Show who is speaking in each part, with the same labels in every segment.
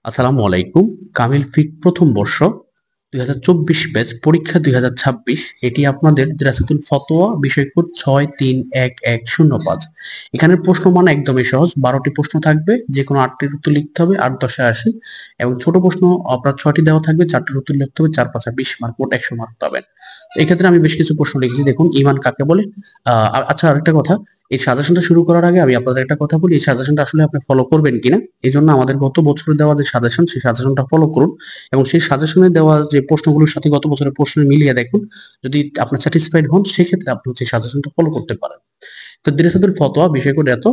Speaker 1: আসসালামু আলাইকুম। কামিল ফিক প্রথম বর্ষ ২০২৪ ব্যাচ পরীক্ষা ২০২৬। এটি আপনাদের দিরাসাতুল ফতোয়া বিষয়কোড ৬৩১১০৫। এখানের প্রশ্নমান একদমই সহজ। ১২টি প্রশ্ন থাকবে, যে কোনো ৮টির উত্তর লিখতে হবে, ৮ × ১০ = ৮০ এবং ছোট প্রশ্ন আপনার ৬টি দেওয়া থাকবে, ৪টির উত্তর লিখতে হবে, ৪ × ৫ = ২০ মার্ক, মোট ১০০ মার্ক পাবেন। তো এক্ষেত্রে আমি বেশ কিছু প্রশ্ন লিখেছি। দেখুন, ঈমান কাকে বলে? আচ্ছা, আরেকটা কথা, এই সাজেশনটা শুরু করার আগে আমি আপনাদের একটা কথা বলি, এই সাজেশনটা আসলে আপনি ফলো করবেন কিনা। এজন্য আমাদের গত বছরে দেওয়া যে সাজেশন, সেই সাজেশনটা ফলো করুন এবং সেই সাজেশনে দেওয়া যে প্রশ্নগুলোর সাথে গত বছরের প্রশ্ন মিলিয়ে দেখুন। যদি আপনি স্যাটিসফাইড হন, সেক্ষেত্রে আপনি হচ্ছে সাজেশনটা ফলো করতে পারেন। তো দিরাসাতুল ফতোয়া বিষয় করে এত।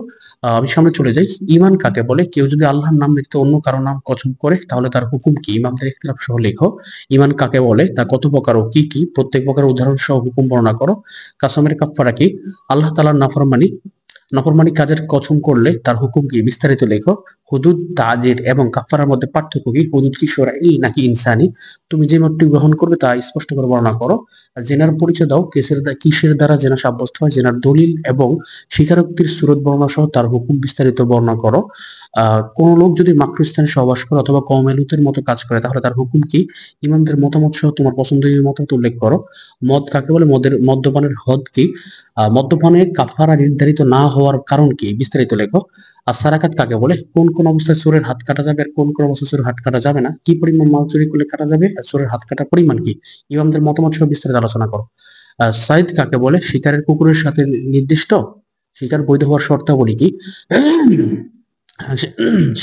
Speaker 1: আমি সামনে চলে যাই। ঈমান কাকে বলে? কেউ যদি আল্লাহর নাম ব্যতীত অন্য কারো নাম কসম করে, তাহলে তার হুকুম কি? ইমামদের ইখতিলাফ সহ লেখো। ঈমান কাকে বলে? তা কত প্রকার ও কি কি? প্রত্যেক প্রকারের উদাহরণ সহ হুকুম বর্ণনা করো। কাসমের কাফফারা কি? আল্লাহ তাআলার নাফরমানি কাজের কসম করলে তার হুকুম কি? বিস্তারিত লেখো। হুদুদ, তাজির এবং কাফফারার মধ্যে পার্থক্য কি? হুদুদ কি শরঈ নাকি ইনসানি? তুমি যে মতটি গ্রহণ করবে তা স্পষ্ট করে বর্ণনা করো। জেনার পরিচয় দাও। কিসের দ্বারা জেনা সাব্যস্ত হয়? জেনার দলিল এবং স্বীকারোক্তির সুরত বর্ণনা সহ তার হুকুম বিস্তারিত বর্ণনা করো। কোন লোক যদি মাকরুস্থানে সহবাস করে অথবা কওমে লূতের মতো কাজ করে, তাহলে তার হুকুম কি? ইমামদের মতামত সহ তোমার পছন্দনীয় মতামত উল্লেখ করো। মদ কাকে বলে? মদ্যপানের হদ কি? মদ্যপানে কাফারা নির্ধারিত না হওয়ার কারণ কি? বিস্তারিত লেখো। আর সারাকাত কাকে বলে? কোন কোন অবস্থায় চোরের হাত কাটা যাবে আর কোন কোন অবস্থায় চোরের হাত কাটা যাবে না? কি পরিমাণ মাল চুরি করলে কাটা যাবে আর চোরের হাত কাটার পরিমাণ কি? ইমামদের মতামত সহ বিস্তারিত আলোচনা করো। সাইদ কাকে বলে? শিকারের কুকুরের সাথে নির্দিষ্ট শিকার বৈধ হওয়ার শর্তাবলী কি?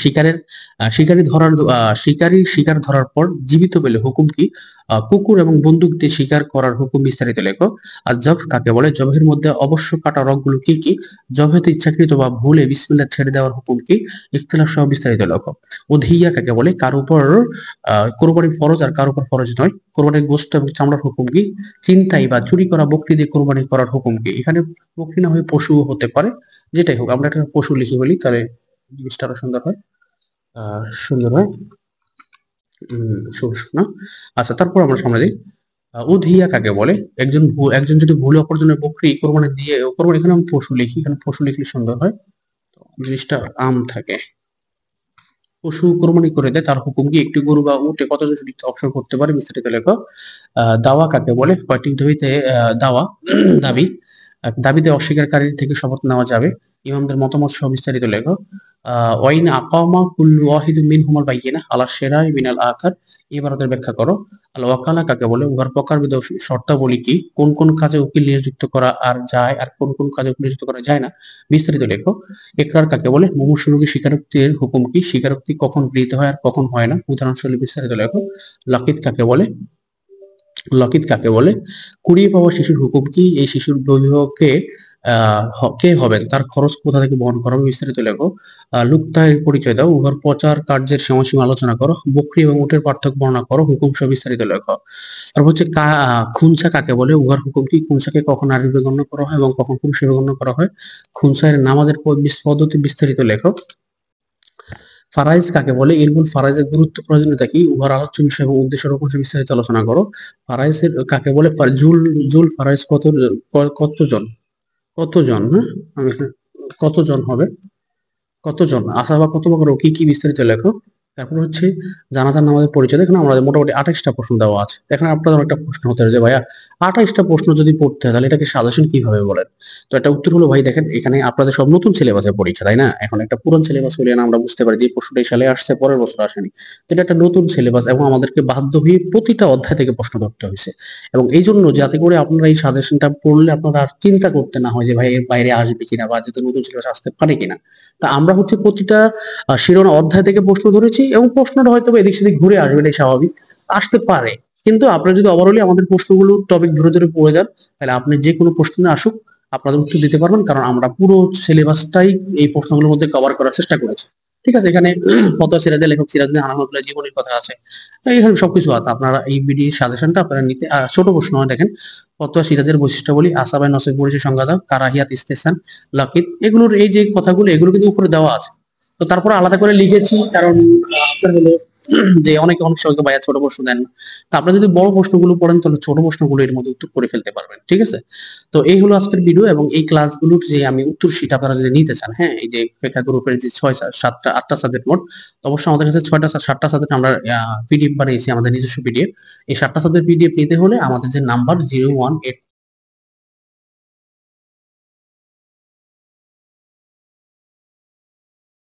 Speaker 1: শিকারের শিকারী শিকার ধরার পর জীবিত পেলে হুকুম কি? কুকুর এবং বন্দুক দিয়ে শিকার করার হুকুম বিস্তারিত লেখো। আর জব কাকে বলে? জবের মধ্যে অবশ্য কাটা রগগুলো কি কি? জবেতে ইচ্ছাকৃত বা ভুলে বিসমিল্লাহ ছেড়ে দেওয়ার হুকুম কি? ইখতিলাফ সহ বিস্তারিত লেখো। উদহিয়া কাকে বলে? কার উপর কোরবানি ফরজ আর কার উপর ফরজ নয়? কোরবানির গোশত এবং চামড়ার হুকুম কি? ছিনতাই বা চুরি করা বকরি দিয়ে কোরবানি করার হুকুম কি? এখানে বকরি না হয়ে পশুও হতে পারে, যেটাই হোক। আমরা একটা পশু লিখে বলি, তাহলে জিনিসটা আরো সুন্দর হয়। সুন্দর হয়। না। আচ্ছা, তারপর আমরা সামনে যাই। উদহিয়া কাকে বলে? একজন যদি ভুলে অপরজনের বকরি কোরবানি দিয়ে কোরবানি, এখানে আমি পশু লিখি, এখানে পশু লিখলে সুন্দর হয়, জিনিসটা আম থাকে। পশু কোরবানি করে দেয়, তার হুকুম কি? একটি গরু বা উটে কতজন শরীকে অবসর করতে পারে? বিস্তারিত লেখো। দাওয়া কাকে বলে? কয়টি দাবিতে দাওয়া দাবি দাবিতে অস্বীকারীর থেকে শপথ নেওয়া যাবে? ইমামদের মতামত সহ বিস্তারিত লেখো। ওয়াইন আকামা কুল্লু ওয়াহিদুম মিনহুমাল বাইয়িনা আলা শিরাই মিনাল আখার। ইবারতের ব্যাখ্যা করো। আল ওয়াকালা কাকে বলে? উহার প্রকারভেদ ও শর্তাবলী কি? কোন কোন কাজে উকিল নিযুক্ত করা আর যায় আর কোন কোন কাজে উকিল নিযুক্ত করা যায় না? বিস্তারিত লেখো। ইকরার কাকে বলে? মুমূর্ষু রোগী স্বীকারোক্তির হুকুম কি? স্বীকারোক্তি কখন গৃহীত হয় আর কখন হয় না? উদাহরণশৈলী বিস্তারিত লেখো। লাকিত কাকে বলে? লকিত কাকে বলে? কুড়িয়ে পাওয়া শিশুর হুকুম কি? এই শিশুর অভিভাবককে কে হবেন? তার খরচ কোথা থেকে বহন করা হবে? বিস্তারিত লেখো। লুক্তায়ের পরিচয় দাও। উহার প্রচার কার্যের সময়সীমা আলোচনা করো। বকরি এবং উটের পার্থক্য বর্ণনা করো। হুকুম সহ বিস্তারিত লেখো। তারপর হচ্ছে খুনসা কাকে বলে? উহার হুকুম কি? খুনসাকে কখন নারী রূপে গণ্য করা হয় এবং কখন পুরুষ রূপে গণ্য করা হয়? খুনসার নামাজের পদ্ধতি বিস্তারিত লেখো। ফারাইজ কাকে বলে? ইলমুল ফারাইজের গুরুত্ব প্রয়োজনীয়তা কি? উহার আলোচ্য বিষয় এবং উদ্দেশ্য রূপে বিস্তারিত আলোচনা করো। ফারাইজের কাকে বলে? জুল ফারাইজ কতজন? কতজন? হ্যাঁ, কতজন হবে? কতজন? আশা বা কত প্রকার ও কি কি? বিস্তারিত লেখো। তারপর হচ্ছে জানাজার নামাজের পরিচয়। দেখুন, আমাদের মোটামুটি ২৮টা প্রশ্ন দেওয়া আছে। এখানে আপনাদের একটা প্রশ্ন হতে পারে যে ভাইয়া, ২৮টা প্রশ্ন যদি পড়তে হয়, তাহলে এটাকে সাজেশন কিভাবে বলেন? তো একটা উত্তর হলো, ভাই দেখেন, এখানে আপনাদের সব নতুন সিলেবাসের পরীক্ষা, তাই না? এখন একটা পুরান সিলেবাস হলে না আমরা বুঝতে পারি যে এই প্রশ্নটা এই সালে আসছে, পরের বছর আসেনি। তো এটা একটা নতুন সিলেবাস এবং আমাদেরকে বাধ্য হয়ে প্রতিটা অধ্যায় থেকে প্রশ্ন ধরতে হয়েছে। এবং এই জন্য, যাতে করে আপনারা এই সাজেশনটা পড়লে আপনারা আর চিন্তা করতে না হয় যে ভাই এর বাইরে আসবে কিনা বা যেহেতু নতুন সিলেবাস আসতে পারে কিনা। তা আমরা হচ্ছে প্রতিটা শিরোনাম অধ্যায় থেকে প্রশ্ন ধরেছি এবং প্রশ্নটা হয়তো এদিক সেদিক ঘুরে আসবে, এটাই স্বাভাবিক, আসতে পারে। কিন্তু আপনারা যদি ওভারঅলি আমাদের প্রশ্নগুলো টপিক ধরে ধরে পড়ে যান, তাহলে আপনি যে কোনো প্রশ্নে আসুক আপনাদের উত্তর দিতে পারবেন, কারণ আমরা পুরো সিলেবাসটাই এই প্রশ্নগুলোর মধ্যে কভার করার চেষ্টা করেছি। ঠিক আছে, এখানে ফতোয়া সিরাজের লেখক সিরাজউদ্দিন আহমদুল্লাহ জীবনের কথা আছে, এখানে সবকিছু আছে। আপনারা এই বিডি সাজেশনটা আপনারা নিতে। ছোট প্রশ্ন হয়, দেখেন, ফতোয়া সিরাজের বৈশিষ্ট্যাবলী, আসাবাই নসের পরিচয় সংজ্ঞা দাও, কারাহিয়াত ইস্তেসান, লাকিত, এগুলোর এই যে কথাগুলো, এগুলো কিন্তু উপরে দেওয়া আছে। তো তারপরে আলাদা করে লিখেছি, কারণ আপনার হলো যে অনেক সময় তো ভাইয়া ছোট প্রশ্ন দেন না। তো আপনারা যদি বড় প্রশ্নগুলো পড়েন তাহলে ছোট প্রশ্নগুলো এর মধ্যে উত্তর করে ফেলতে পারবেন, ঠিক আছে? তো এই হলো আজকের ভিডিও, এবং এই ক্লাসগুলোর যে আমি উত্তর শীট আপনারা যদি নিতে চান, হ্যাঁ, এই যে পেখা গ্রুপের যে 6 7টা 8টা সাবজেক্ট মোট, তো অবশ্যই আমাদের কাছে 7টা সাবজেক্ট আমরা পিডিএফ বানিয়েছি, আমাদের নিজস্ব পিডিএফ। এই 7টা সাবজেক্ট পিডিএফ নিতে হলে আমাদের যে নাম্বার 0184